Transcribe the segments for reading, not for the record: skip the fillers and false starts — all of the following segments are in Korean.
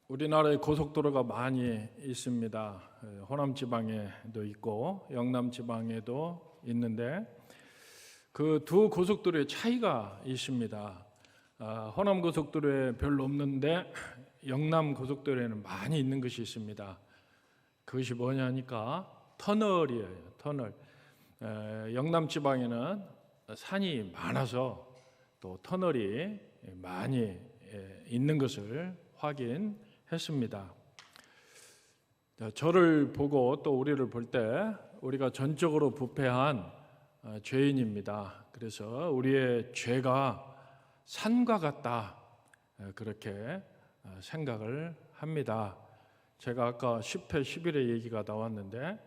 우리나라에 고속도로가 많이 있습니다. 호남 지방에도 있고 영남 지방에도 있는데 그 두 고속도로의 차이가 있습니다. 호남 고속도로에 별로 없는데 영남 고속도로에는 많이 있는 것이 있습니다. 그것이 뭐냐니까 터널이에요. 터널. 영남 지방에는 산이 많아서 또 터널이 많이 있는 것을 확인했습니다. 저를 보고 또 우리를 볼 때 우리가 전적으로 부패한 죄인입니다. 그래서 우리의 죄가 산과 같다, 그렇게 생각을 합니다. 제가 아까 10회, 11회 얘기가 나왔는데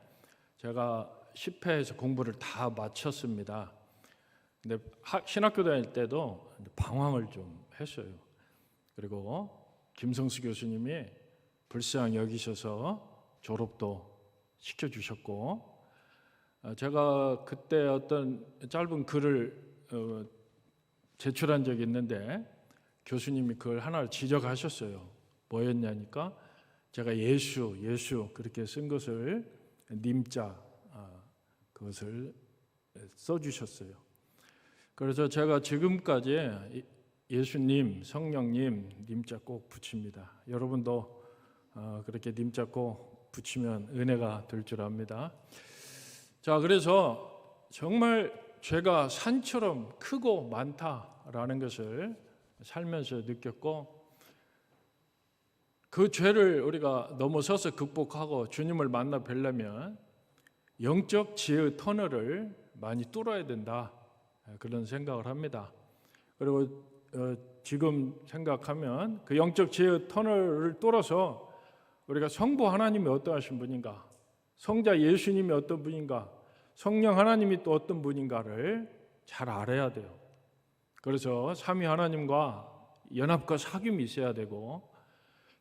제가 10회에서 공부를 다 마쳤습니다. 근데 신학교 다닐 때도 방황을 좀 했어요. 그리고 김성수 교수님이 불쌍히 여기셔서 졸업도 시켜주셨고, 제가 그때 어떤 짧은 글을 제출한 적이 있는데 교수님이 그걸 하나를 지적하셨어요. 뭐였냐니까 제가 예수 그렇게 쓴 것을 님자 그것을 써주셨어요. 그래서 제가 지금까지 예수님, 성령님 님자 꼭 붙입니다. 여러분도 그렇게 님자 꼭 붙이면 은혜가 될 줄 압니다. 자, 그래서 정말 죄가 산처럼 크고 많다라는 것을 살면서 느꼈고, 그 죄를 우리가 넘어서서 극복하고 주님을 만나 뵈려면 영적 지혜의 터널을 많이 뚫어야 된다, 그런 생각을 합니다. 그리고 지금 생각하면 그 영적 지혜의 터널을 뚫어서 우리가 성부 하나님이 어떠하신 분인가, 성자 예수님이 어떤 분인가, 성령 하나님이 또 어떤 분인가를 잘 알아야 돼요. 그래서 삼위 하나님과 연합과 사귐이 있어야 되고,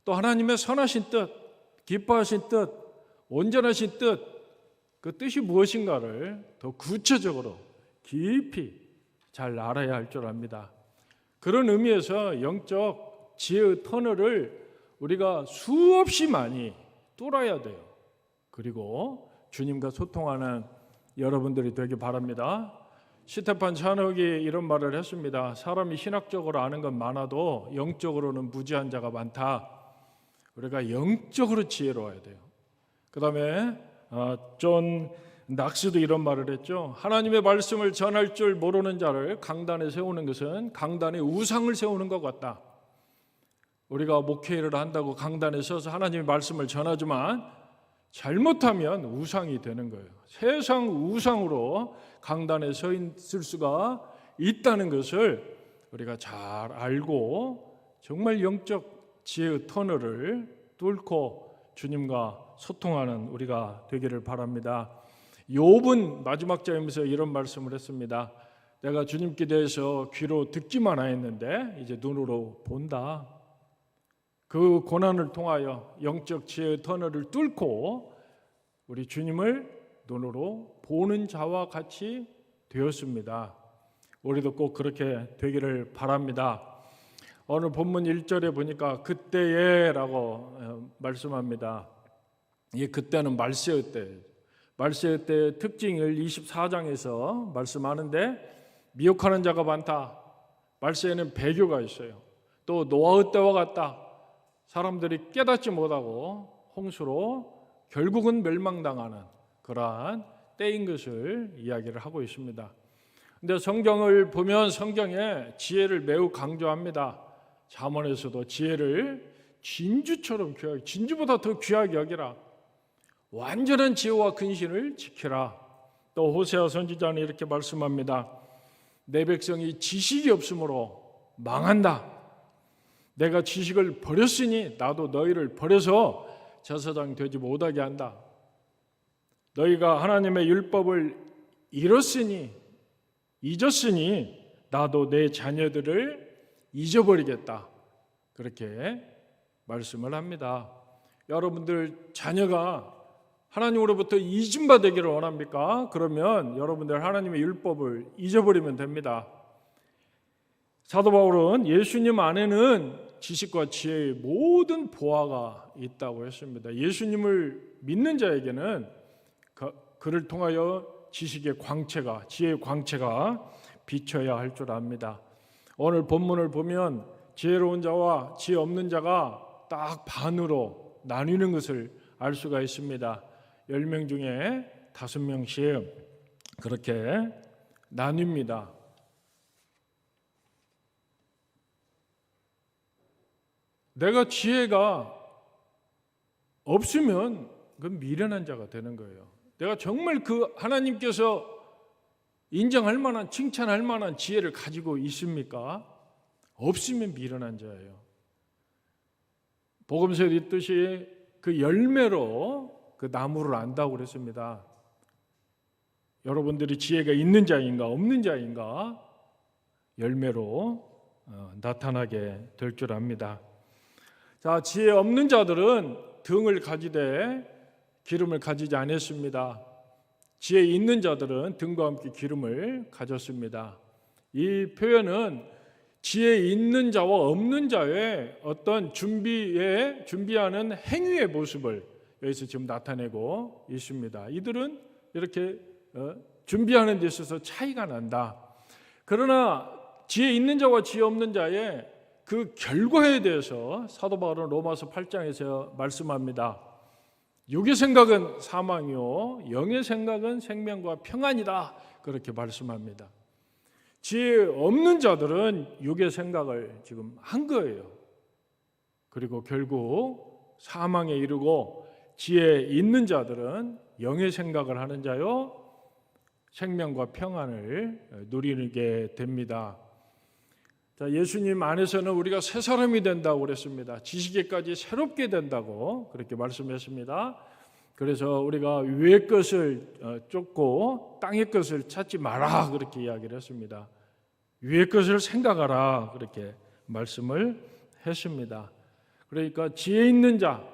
또 하나님의 선하신 뜻, 기뻐하신 뜻, 온전하신 뜻, 그 뜻이 무엇인가를 더 구체적으로 깊이 잘 알아야 할 줄 압니다. 그런 의미에서 영적 지혜의 터널을 우리가 수없이 많이 뚫어야 돼요. 그리고 주님과 소통하는 여러분들이 되기 바랍니다. 스테판 차녹이 이런 말을 했습니다. 사람이 신학적으로 아는 건 많아도 영적으로는 무지한 자가 많다. 우리가 영적으로 지혜로워야 돼요. 그 다음에 존 낙스도 이런 말을 했죠. 하나님의 말씀을 전할 줄 모르는 자를 강단에 세우는 것은 강단에 우상을 세우는 것 같다. 우리가 목회를 한다고 강단에 서서 하나님의 말씀을 전하지만 잘못하면 우상이 되는 거예요. 세상 우상으로 강단에 서 있을 수가 있다는 것을 우리가 잘 알고 정말 영적 지혜의 터널을 뚫고 주님과 소통하는 우리가 되기를 바랍니다. 욥은 마지막 장면에서 이런 말씀을 했습니다. 내가 주님께 대해서 귀로 듣기만 했는데 이제 눈으로 본다. 그 고난을 통하여 영적 지혜의 터널을 뚫고 우리 주님을 눈으로 보는 자와 같이 되었습니다. 우리도 꼭 그렇게 되기를 바랍니다. 오늘 본문 1절에 보니까 그때에 라고 말씀합니다. 이 그때는 말세의 때, 말세의 때의 특징을 24장에서 말씀하는데 미혹하는 자가 많다. 말세에는 배교가 있어요. 또 노아의 때와 같다. 사람들이 깨닫지 못하고 홍수로 결국은 멸망당하는 그러한 때인 것을 이야기를 하고 있습니다. 근데 성경을 보면 성경에 지혜를 매우 강조합니다. 잠언에서도 지혜를 진주처럼 귀하게, 진주보다 더 귀하게 여기라. 완전한 지혜와 근신을 지키라. 또 호세아 선지자는 이렇게 말씀합니다. 내 백성이 지식이 없으므로 망한다. 내가 지식을 버렸으니 나도 너희를 버려서 제사장 되지 못하게 한다. 너희가 하나님의 율법을 잊었으니 나도 내 자녀들을 잊어버리겠다. 그렇게 말씀을 합니다. 여러분들 자녀가 하나님으로부터 잊음받기를 원합니까? 그러면 여러분들 하나님의 율법을 잊어버리면 됩니다. 사도 바울은 예수님 안에는 지식과 지혜의 모든 보화가 있다고 했습니다. 예수님을 믿는 자에게는 그를 통하여 지식의 광채가, 지혜의 광채가 비춰야 할 줄 압니다. 오늘 본문을 보면 지혜로운 자와 지혜 없는 자가 딱 반으로 나뉘는 것을 알 수가 있습니다. 10명 중에 5명씩 그렇게 나뉩니다. 내가 지혜가 없으면 그건 미련한 자가 되는 거예요. 내가 정말 그 하나님께서 인정할 만한, 칭찬할 만한 지혜를 가지고 있습니까? 없으면 미련한 자예요. 복음서에 있듯이 그 열매로 그 나무를 안다고 그랬습니다. 여러분들이 지혜가 있는 자인가 없는 자인가 열매로 나타나게 될 줄 압니다. 자, 지혜 없는 자들은 등을 가지되 기름을 가지지 않았습니다. 지혜 있는 자들은 등과 함께 기름을 가졌습니다. 이 표현은 지혜 있는 자와 없는 자의 어떤 준비하는 행위의 모습을 여기서 지금 나타내고 있습니다. 이들은 이렇게 준비하는 데 있어서 차이가 난다. 그러나 지혜 있는 자와 지혜 없는 자의 그 결과에 대해서 사도 바울은 로마서 8장에서 말씀합니다. 육의 생각은 사망이요 영의 생각은 생명과 평안이다. 그렇게 말씀합니다. 지혜 없는 자들은 육의 생각을 지금 한 거예요. 그리고 결국 사망에 이르고 지혜 있는 자들은 영의 생각을 하는 자요 생명과 평안을 누리게 됩니다. 자, 예수님 안에서는 우리가 새 사람이 된다고 그랬습니다. 지식에까지 새롭게 된다고 그렇게 말씀했습니다. 그래서 우리가 위의 것을 쫓고 땅의 것을 찾지 마라 그렇게 이야기를 했습니다. 위의 것을 생각하라 그렇게 말씀을 했습니다. 그러니까 지혜 있는 자,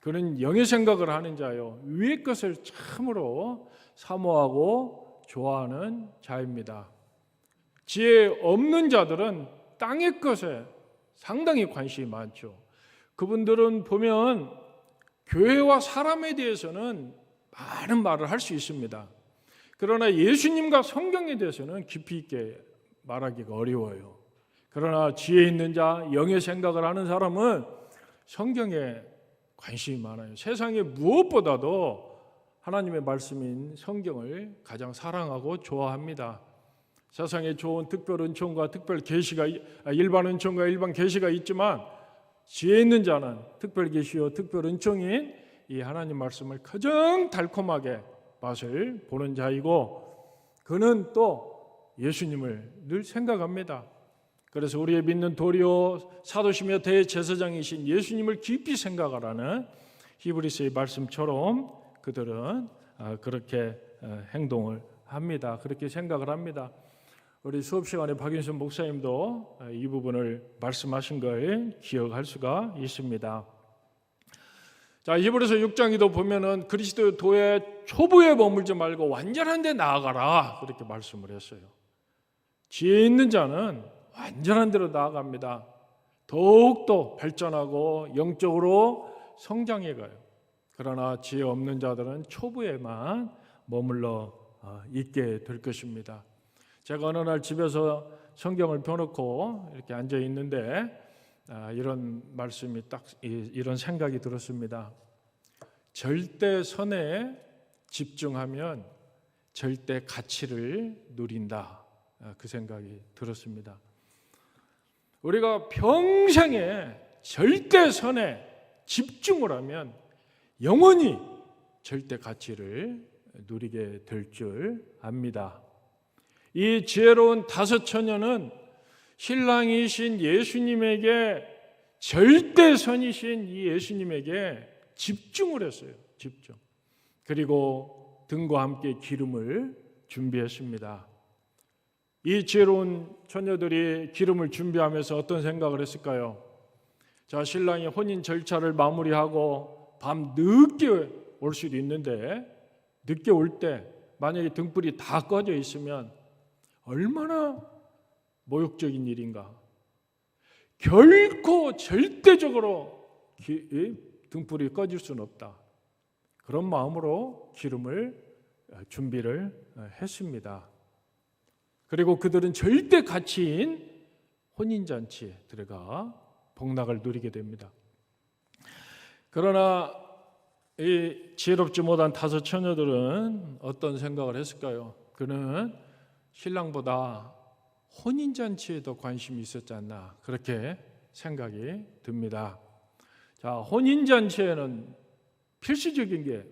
그는 영의 생각을 하는 자요 위의 것을 참으로 사모하고 좋아하는 자입니다. 지혜 없는 자들은 땅의 것에 상당히 관심이 많죠. 그분들은 보면 교회와 사람에 대해서는 많은 말을 할 수 있습니다. 그러나 예수님과 성경에 대해서는 깊이 있게 말하기가 어려워요. 그러나 지혜 있는 자, 영의 생각을 하는 사람은 성경에 관심이 많아요. 세상에 무엇보다도 하나님의 말씀인 성경을 가장 사랑하고 좋아합니다. 세상에 좋은 특별 은총과 특별 계시가 일반 은총과 일반 계시가 있지만 지혜 있는 자는 특별 계시요 특별 은총인 이 하나님 말씀을 가장 달콤하게 맛을 보는 자이고 그는 또 예수님을 늘 생각합니다. 그래서 우리의 믿는 도리오 사도시며 대제사장이신 예수님을 깊이 생각하라는 히브리서의 말씀처럼 그들은 그렇게 행동을 합니다. 그렇게 생각을 합니다. 우리 수업 시간에 박윤선 목사님도 이 부분을 말씀하신 걸 기억할 수가 있습니다. 자, 히브리서 6장에도 보면은 그리스도의 초보에 머물지 말고 완전한 데 나아가라 그렇게 말씀을 했어요. 지혜 있는 자는 완전한 데로 나아갑니다. 더욱더 발전하고 영적으로 성장해 가요. 그러나 지혜 없는 자들은 초보에만 머물러 있게 될 것입니다. 제가 어느 날 집에서 성경을 펴놓고 이렇게 앉아 있는데 이런 말씀이 딱 이런 생각이 들었습니다. 절대 선에 집중하면 절대 가치를 누린다. 그 생각이 들었습니다. 우리가 평생에 절대 선에 집중을 하면 영원히 절대 가치를 누리게 될 줄 압니다. 이 지혜로운 5 처녀는 신랑이신 예수님에게 절대선이신 이 예수님에게 집중을 했어요. 집중. 그리고 등과 함께 기름을 준비했습니다. 이 지혜로운 처녀들이 기름을 준비하면서 어떤 생각을 했을까요? 자, 신랑이 혼인 절차를 마무리하고 밤 늦게 올 수도 있는데 늦게 올 때 만약에 등불이 다 꺼져 있으면 얼마나 모욕적인 일인가. 결코 절대적으로 등불이 꺼질 수는 없다. 그런 마음으로 기름을 준비를 했습니다. 그리고 그들은 절대 가치인 혼인잔치에 들어가 복락을 누리게 됩니다. 그러나 이 지혜롭지 못한 다섯 처녀들은 어떤 생각을 했을까요? 그는 신랑보다 혼인잔치에 더 관심이 있었지 않나, 그렇게 생각이 듭니다. 자, 혼인잔치에는 필수적인 게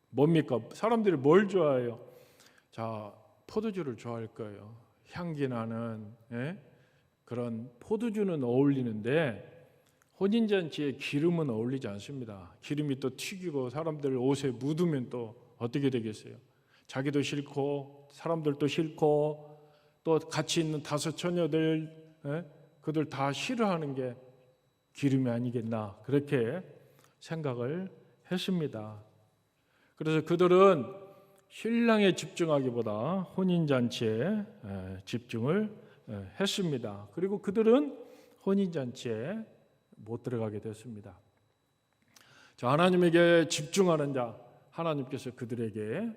뭡니까? 사람들이 뭘 좋아해요? 자, 포도주를 좋아할 거예요. 향기 나는 그런 포도주는 어울리는데 혼인잔치에 기름은 어울리지 않습니다. 기름이 또 튀기고 사람들 옷에 묻으면 또 어떻게 되겠어요? 자기도 싫고 사람들도 싫고 또 같이 있는 다섯 처녀들 그들 다 싫어하는 게 기름이 아니겠나, 그렇게 생각을 했습니다. 그래서 그들은 신랑에 집중하기보다 혼인잔치에 집중을 했습니다. 그리고 그들은 혼인잔치에 못 들어가게 됐습니다. 자, 하나님에게 집중하는 자, 하나님께서 그들에게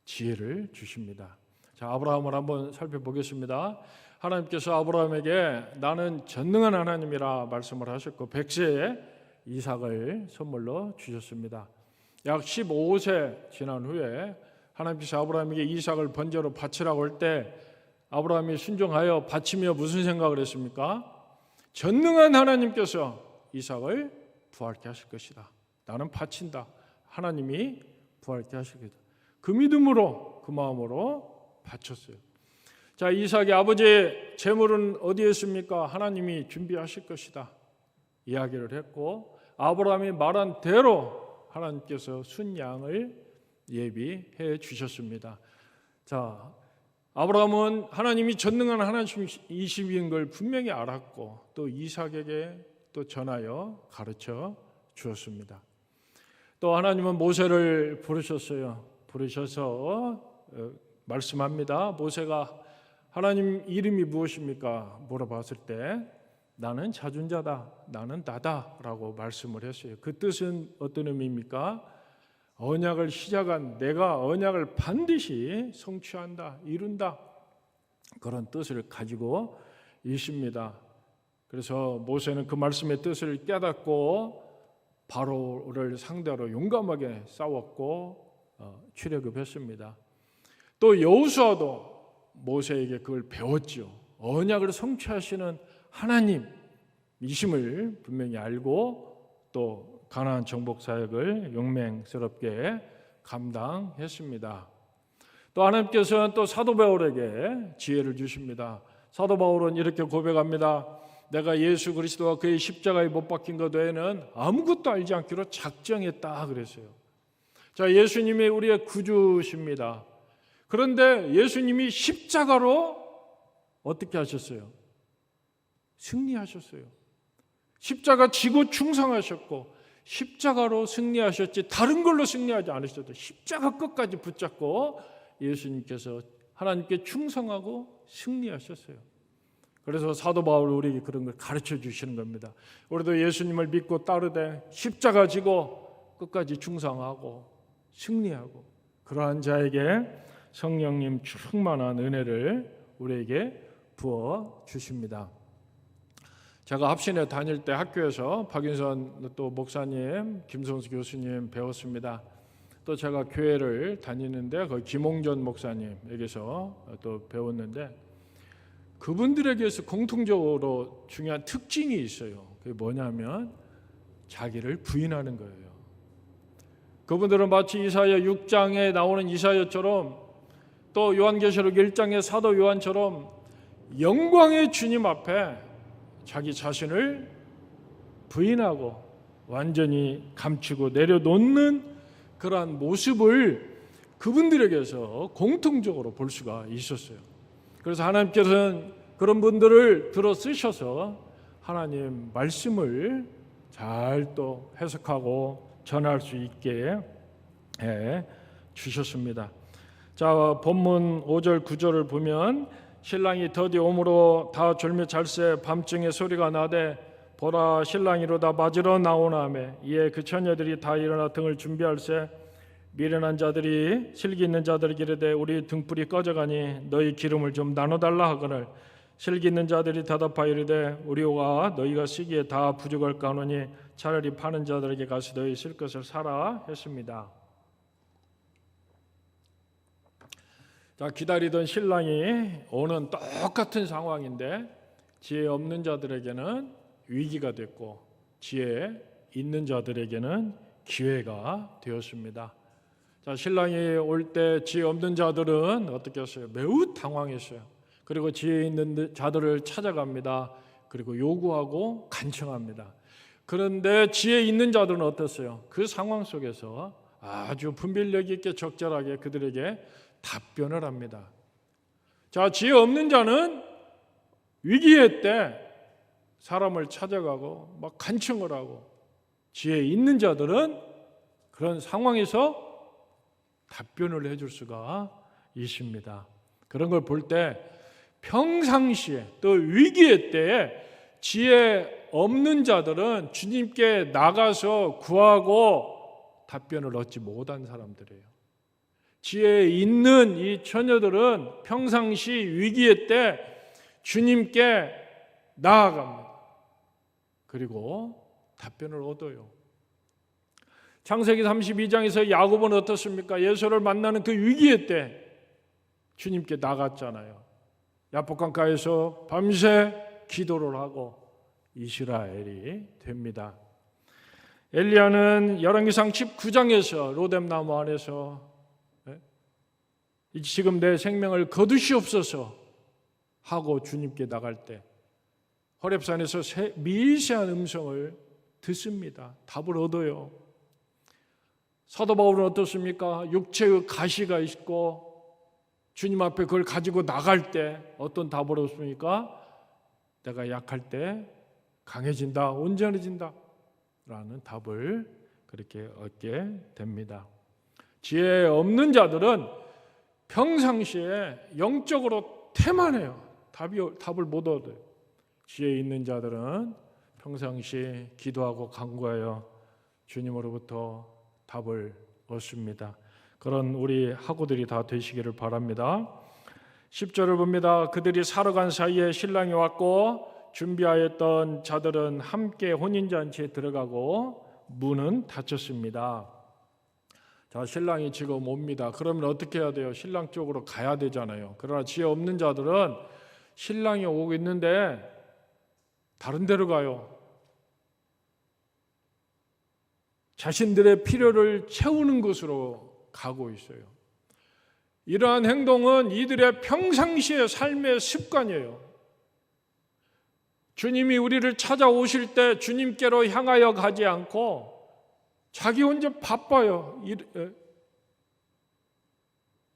지혜를 주십니다. 자, 아브라함을 한번 살펴보겠습니다. 하나님께서 아브라함에게 나는 전능한 하나님이라 말씀을 하셨고 백세에 이삭을 선물로 주셨습니다. 약 15세 지난 후에 하나님께서 아브라함에게 이삭을 번제로 바치라고 할 때 아브라함이 순종하여 바치며 무슨 생각을 했습니까? 전능한 하나님께서 이삭을 부활케 하실 것이다. 나는 바친다. 하나님이 부활케 하실 것이다. 그 믿음으로, 그 마음으로 바쳤어요. 자, 이삭의 아버지의 재물은 어디에 있습니까? 하나님이 준비하실 것이다 이야기를 했고, 아브라함이 말한 대로 하나님께서 순양을 예비해 주셨습니다. 자, 아브라함은 하나님이 전능한 하나님이신 걸 분명히 알았고 또 이삭에게 또 전하여 가르쳐 주었습니다. 또 하나님은 모세를 부르셨어요. 부르셔서 말씀합니다. 모세가 하나님 이름이 무엇입니까? 물어봤을 때 나는 자준자다, 나는 나다 라고 말씀을 했어요. 그 뜻은 어떤 의미입니까? 언약을 시작한 내가 언약을 반드시 성취한다, 이룬다, 그런 뜻을 가지고 있습니다. 그래서 모세는 그 말씀의 뜻을 깨닫고 바로를 상대로 용감하게 싸웠고 출애굽했습니다. 또 여호수아도 모세에게 그걸 배웠죠. 언약을 성취하시는 하나님이심을 분명히 알고 또 가나안 정복 사역을 용맹스럽게 감당했습니다. 또 하나님께서는 또 사도 바울에게 지혜를 주십니다. 사도 바울은 이렇게 고백합니다. 내가 예수 그리스도와 그의 십자가에 못 박힌 것 외에는 아무것도 알지 않기로 작정했다 그랬어요. 자, 예수님이 우리의 구주십니다. 그런데 예수님이 십자가로 어떻게 하셨어요? 승리하셨어요. 십자가 지고 충성하셨고 십자가로 승리하셨지 다른 걸로 승리하지 않으셨어요. 십자가 끝까지 붙잡고 예수님께서 하나님께 충성하고 승리하셨어요. 그래서 사도 바울이 우리에게 그런 걸 가르쳐 주시는 겁니다. 우리도 예수님을 믿고 따르되 십자가 지고 끝까지 충성하고 승리하고, 그러한 자에게 성령님 충만한 은혜를 우리에게 부어 주십니다. 제가 합신에 다닐 때 학교에서 박윤선 또 목사님, 김성수 교수님 배웠습니다. 또 제가 교회를 다니는데 그 김홍전 목사님에게서 또 배웠는데 그분들에게서 공통적으로 중요한 특징이 있어요. 그게 뭐냐면 자기를 부인하는 거예요. 그분들은 마치 이사야 6장에 나오는 이사야처럼 또 요한계시록 1장의 사도 요한처럼 영광의 주님 앞에 자기 자신을 부인하고 완전히 감추고 내려놓는 그러한 모습을 그분들에게서 공통적으로 볼 수가 있었어요. 그래서 하나님께서는 그런 분들을 들어 쓰셔서 하나님 말씀을 잘 또 해석하고 전할 수 있게 해 주셨습니다. 자, 본문 5절 9절을 보면 신랑이 더디 오므로 다 졸며 잘새 밤중에 소리가 나되 보라 신랑이로다 맞으러 나오나매 이에 그 처녀들이 다 일어나 등을 준비할새 미련한 자들이 실기 있는 자들에게 이르되 우리 등불이 꺼져가니 너희 기름을 좀 나눠달라 하거늘 실기 있는 자들이 대답하여 이르되 우리가 너희가 쓰기에 다 부족할까 하노니 차라리 파는 자들에게 가서 너희 쓸 것을 사라 했습니다. 자, 기다리던 신랑이 오는 똑같은 상황인데 지혜 없는 자들에게는 위기가 됐고 지혜 있는 자들에게는 기회가 되었습니다. 자, 신랑이 올 때 지혜 없는 자들은 어떻게 했어요? 매우 당황했어요. 그리고 지혜 있는 자들을 찾아갑니다. 그리고 요구하고 간청합니다. 그런데 지혜 있는 자들은 어땠어요? 그 상황 속에서 아주 분별력 있게 적절하게 그들에게 답변을 합니다. 자, 지혜 없는 자는 위기의 때 사람을 찾아가고 막 간청을 하고 지혜 있는 자들은 그런 상황에서 답변을 해줄 수가 있습니다. 그런 걸 볼 때 평상시에 또 위기의 때에 지혜 없는 자들은 주님께 나가서 구하고 답변을 얻지 못한 사람들이에요. 지혜 있는 이 처녀들은 평상시 위기의 때 주님께 나아갑니다. 그리고 답변을 얻어요. 창세기 32장에서 야곱은 어떻습니까? 예수를 만나는 그 위기의 때 주님께 나갔잖아요. 야복강가에서 밤새 기도를 하고 이스라엘이 됩니다. 엘리야는 열왕기상 19장에서 로뎀나무 안에서 지금 내 생명을 거두시옵소서 하고 주님께 나갈 때 호렙산에서 미세한 음성을 듣습니다. 답을 얻어요. 사도 바울은 어떻습니까? 육체의 가시가 있고 주님 앞에 그걸 가지고 나갈 때 어떤 답을 얻습니까? 내가 약할 때 강해진다, 온전해진다 라는 답을 그렇게 얻게 됩니다. 지혜 없는 자들은 평상시에 영적으로 태만해요. 답을 못 얻어요. 지혜 있는 자들은 평상시 기도하고 간구하여 주님으로부터 답을 얻습니다. 그런 우리 학우들이 다 되시기를 바랍니다. 10절을 봅니다. 그들이 사러 간 사이에 신랑이 왔고 준비하였던 자들은 함께 혼인잔치에 들어가고 문은 닫혔습니다. 자, 신랑이 지금 옵니다. 그러면 어떻게 해야 돼요? 신랑 쪽으로 가야 되잖아요. 그러나 지혜 없는 자들은 신랑이 오고 있는데 다른 데로 가요. 자신들의 필요를 채우는 곳으로 가고 있어요. 이러한 행동은 이들의 평상시의 삶의 습관이에요. 주님이 우리를 찾아오실 때 주님께로 향하여 가지 않고 자기 혼자 바빠요.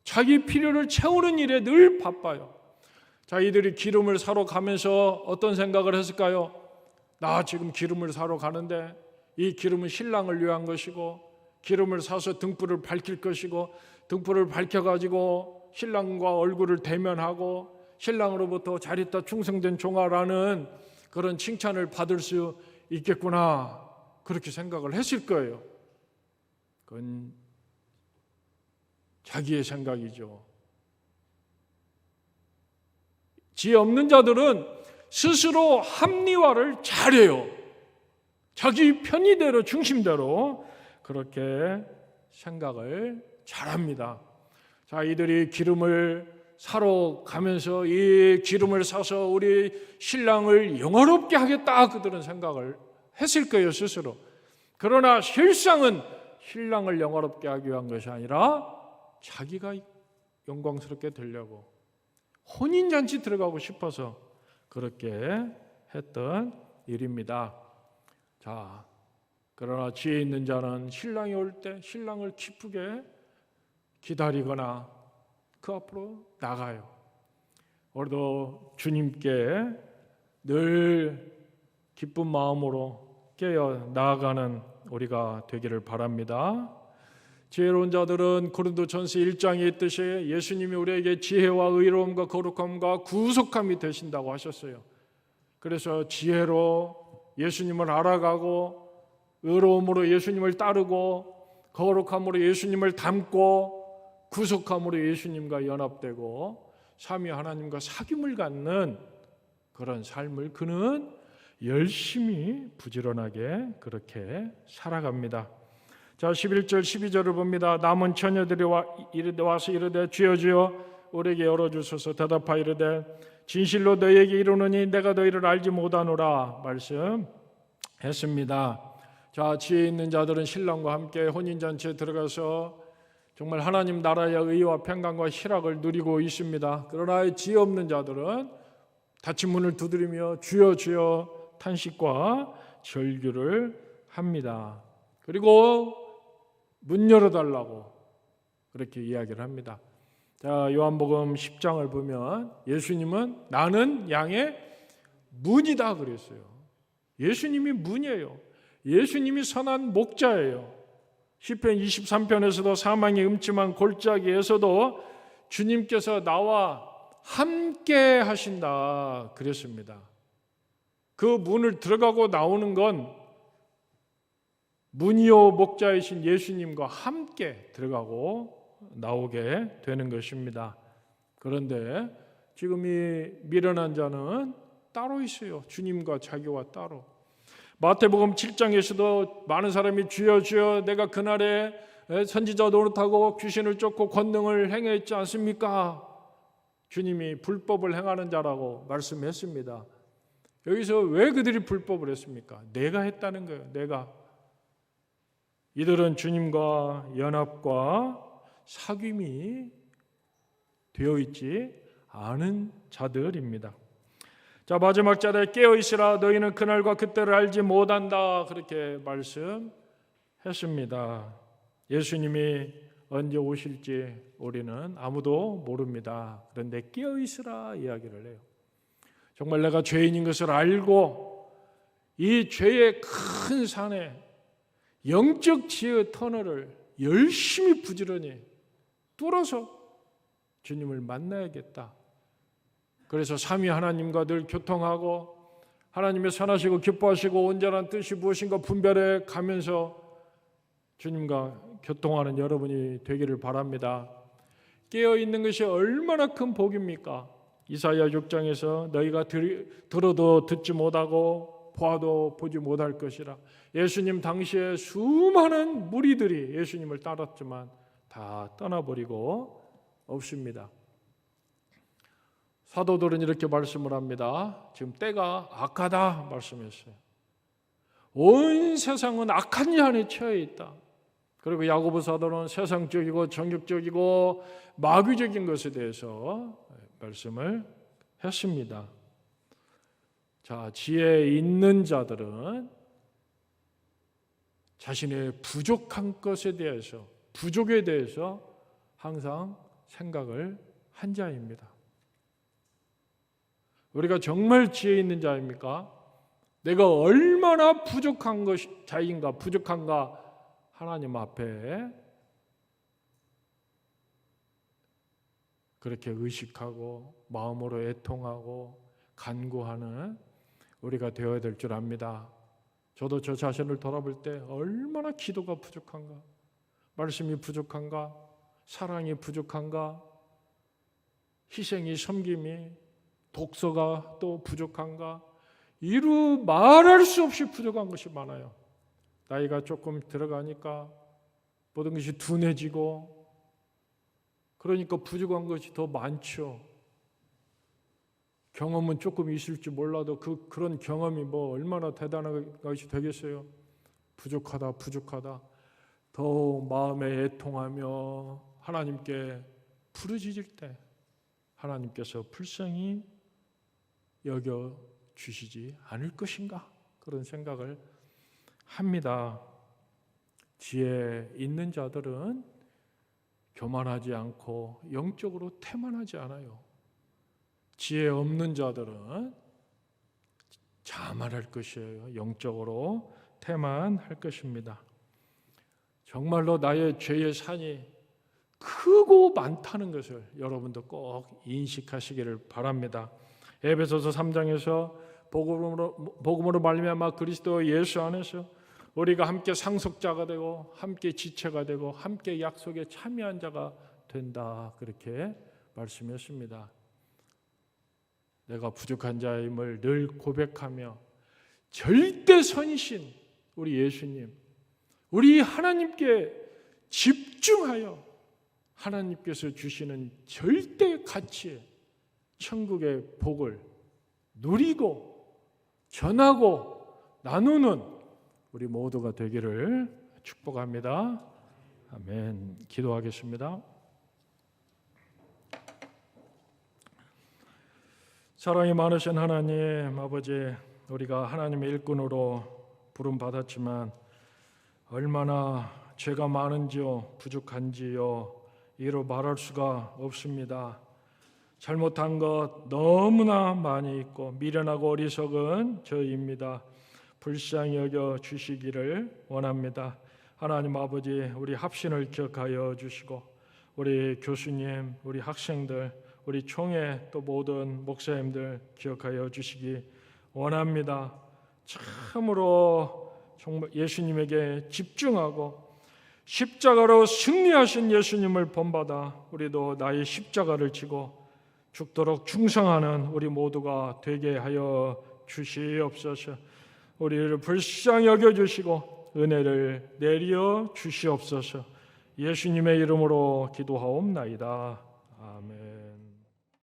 자기 필요를 채우는 일에 늘 바빠요. 자, 이들이 기름을 사러 가면서 어떤 생각을 했을까요? 나 지금 기름을 사러 가는데 이 기름은 신랑을 위한 것이고 기름을 사서 등불을 밝힐 것이고 등불을 밝혀가지고 신랑과 얼굴을 대면하고 신랑으로부터 잘했다 충성된 종아라는 그런 칭찬을 받을 수 있겠구나 그렇게 생각을 했을 거예요. 그건 자기의 생각이죠. 지혜 없는 자들은 스스로 합리화를 잘해요. 자기 편의대로 중심대로 그렇게 생각을 잘합니다. 자, 이들이 기름을 사러 가면서 이 기름을 사서 우리 신랑을 영화롭게 하겠다 그들은 생각을 했을 거예요, 스스로. 그러나 실상은 신랑을 영화롭게 하기 위한 것이 아니라 자기가 영광스럽게 되려고 혼인잔치 들어가고 싶어서 그렇게 했던 일입니다. 자, 그러나 지혜 있는 자는 신랑이 올 때 신랑을 기쁘게 기다리거나 그 앞으로 나가요. 오늘도 주님께 늘 기쁜 마음으로 깨어 나아가는 우리가 되기를 바랍니다. 지혜로운 자들은 고린도전서 1장에 있듯이 예수님이 우리에게 지혜와 의로움과 거룩함과 구속함이 되신다고 하셨어요. 그래서 지혜로 예수님을 알아가고, 의로움으로 예수님을 따르고, 거룩함으로 예수님을 닮고, 구속함으로 예수님과 연합되고, 삼위 하나님과 사귐을 갖는 그런 삶을 그는 열심히 부지런하게 그렇게 살아갑니다. 자, 11절 12절을 봅니다. 남은 처녀들이 와서 이르되 주여 주여 우리에게 열어주소서. 대답하여 이르되 진실로 너희에게 이르노니 내가 너희를 알지 못하노라 말씀했습니다. 자, 지혜 있는 자들은 신랑과 함께 혼인잔치에 들어가서 정말 하나님 나라의 의와 평강과 희락을 누리고 있습니다. 그러나 지혜 없는 자들은 닫힌 문을 두드리며 주여 주여 탄식과 절규를 합니다. 그리고 문 열어달라고 그렇게 이야기를 합니다. 자, 요한복음 10장을 보면 예수님은 나는 양의 문이다 그랬어요. 예수님이 문이에요. 예수님이 선한 목자예요. 시편 23편에서도 사망의 음침한 골짜기에서도 주님께서 나와 함께 하신다 그랬습니다. 그 문을 들어가고 나오는 건 문이요 목자이신 예수님과 함께 들어가고 나오게 되는 것입니다. 그런데 지금 이 미련한 자는 따로 있어요. 주님과 자기와 따로. 마태복음 7장에서도 많은 사람이 주여 주여 내가 그날에 선지자 노릇하고 귀신을 쫓고 권능을 행했지 않습니까? 주님이 불법을 행하는 자라고 말씀했습니다. 여기서 왜 그들이 불법을 했습니까? 내가 했다는 거예요. 내가. 이들은 주님과 연합과 사귐이 되어 있지 않은 자들입니다. 자, 마지막 자리에 깨어있으라 너희는 그날과 그때를 알지 못한다 그렇게 말씀했습니다. 예수님이 언제 오실지 우리는 아무도 모릅니다. 그런데 깨어있으라 이야기를 해요. 정말 내가 죄인인 것을 알고 이 죄의 큰 산에 영적 지혜의 터널을 열심히 부지런히 뚫어서 주님을 만나야겠다. 그래서 삼위 하나님과 늘 교통하고 하나님의 선하시고 기뻐하시고 온전한 뜻이 무엇인가 분별해 가면서 주님과 교통하는 여러분이 되기를 바랍니다. 깨어있는 것이 얼마나 큰 복입니까? 이사야 6장에서 너희가 들어도 듣지 못하고 보아도 보지 못할 것이라. 예수님 당시에 수많은 무리들이 예수님을 따랐지만 다 떠나버리고 없습니다. 사도들은 이렇게 말씀을 합니다. 지금 때가 악하다 말씀했어요. 온 세상은 악한 일 안에 처해 있다. 그리고 야고보 사도는 세상적이고 정욕적이고 마귀적인 것에 대해서 말씀을 했습니다. 자, 지혜 있는 자들은 자신의 부족한 것에 대해서, 부족에 대해서 항상 생각을 한 자입니다. 우리가 정말 지혜 있는 자입니까? 내가 얼마나 부족한 자인가, 부족한가 하나님 앞에 그렇게 의식하고 마음으로 애통하고 간구하는 우리가 되어야 될 줄 압니다. 저도 저 자신을 돌아볼 때 얼마나 기도가 부족한가, 말씀이 부족한가, 사랑이 부족한가, 희생이 섬김이 독서가 또 부족한가, 이루 말할 수 없이 부족한 것이 많아요. 나이가 조금 들어가니까 모든 것이 둔해지고 그러니까 부족한 것이 더 많죠. 경험은 조금 있을지 몰라도 그런 경험이 뭐 얼마나 대단한 것이 되겠어요. 부족하다 부족하다 더 마음에 애통하며 하나님께 부르짖을 때 하나님께서 불쌍히 여겨주시지 않을 것인가 그런 생각을 합니다. 지혜 있는 자들은 교만하지 않고 영적으로 태만하지 않아요. 지혜 없는 자들은 자만할 것이에요. 영적으로 태만할 것입니다. 정말로 나의 죄의 산이 크고 많다는 것을 여러분도 꼭 인식하시기를 바랍니다. 에베소서 3장에서 복음으로 말미암아 그리스도 예수 안에서 우리가 함께 상속자가 되고 함께 지체가 되고 함께 약속에 참여한 자가 된다, 그렇게 말씀했습니다. 내가 부족한 자임을 늘 고백하며 절대 선이신 우리 예수님, 우리 하나님께 집중하여 하나님께서 주시는 절대 가치의 천국의 복을 누리고 전하고 나누는 우리 모두가 되기를 축복합니다. 아멘. 기도하겠습니다. 사랑이 많으신 하나님 아버지, 우리가 하나님의 일꾼으로 부름받았지만 얼마나 죄가 많은지요, 부족한지요, 이로 말할 수가 없습니다. 잘못한 것 너무나 많이 있고 미련하고 어리석은 저희입니다. 불쌍히 여겨 주시기를 원합니다. 하나님 아버지, 우리 합신을 기억하여 주시고 우리 교수님, 우리 학생들, 우리 총회 또 모든 목사님들 기억하여 주시기 원합니다. 참으로 정말 예수님에게 집중하고 십자가로 승리하신 예수님을 본받아 우리도 나의 십자가를 지고 죽도록 충성하는 우리 모두가 되게 하여 주시옵소서. 우리를 불쌍히 여겨주시고 은혜를 내려 주시옵소서. 예수님의 이름으로 기도하옵나이다. 아멘.